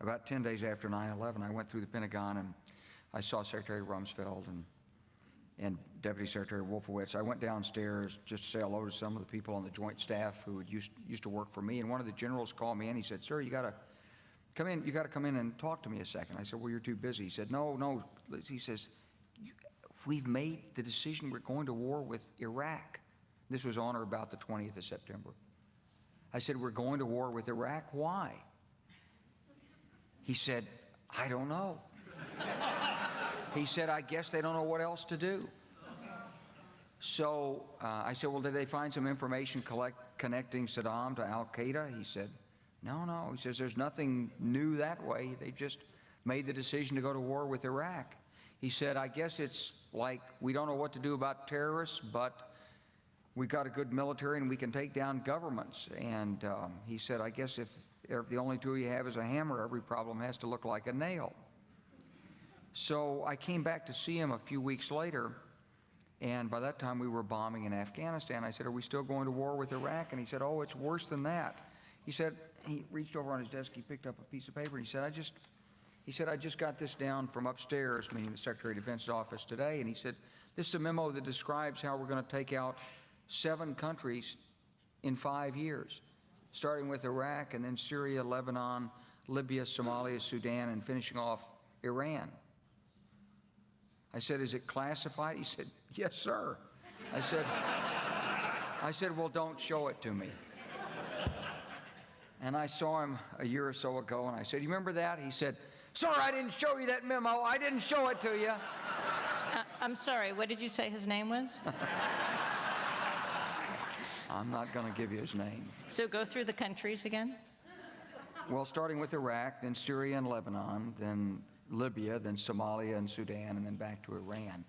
about 10 days after 9/11, I went through the Pentagon and I saw Secretary Rumsfeld and Deputy Secretary Wolfowitz. I went downstairs just to say hello to some of the people on the Joint Staff who had used to work for me, and one of the generals called me in. He said, "Sir, you got to come in. You got to come in and talk to me a second." I said, "Well, you're too busy." He said, "No." He says, "We've made the decision. We're going to war with Iraq." This was on or about the 20th of September. I said, "We're going to war with Iraq. Why?" He said, "I don't know." He said, "I guess they don't know what else to do." So I said, "Well, did they find some information connecting Saddam to Al-Qaeda?" He said, No. He says, "There's nothing new that way. They just made the decision to go to war with Iraq." He said, "I guess it's like we don't know what to do about terrorists, but we've got a good military and we can take down governments." And he said, "I guess if the only tool you have is a hammer, every problem has to look like a nail." So I came back to see him a few weeks later, and by that time we were bombing in Afghanistan. I said, "Are we still going to war with Iraq?" And he said, "Oh, it's worse than that." He said, he reached over on his desk, he picked up a piece of paper, and he said, I just got this down from upstairs," meaning the Secretary of Defense's office today, and he said, "This is a memo that describes how we're going to take out 7 countries in 5 years, starting with Iraq and then Syria, Lebanon, Libya, Somalia, Sudan, and finishing off Iran." I said, "Is it classified?" He said, "Yes, sir." I said, "Well, don't show it to me." And I saw him a year or so ago, and I said, "You remember that?" He said, "Sir, I didn't show you that memo. I didn't show it to you." I'm sorry, what did you say his name was? I'm not going to give you his name. So go through the countries again. Well, starting with Iraq, then Syria and Lebanon, then Libya, then Somalia and Sudan, and then back to Iran.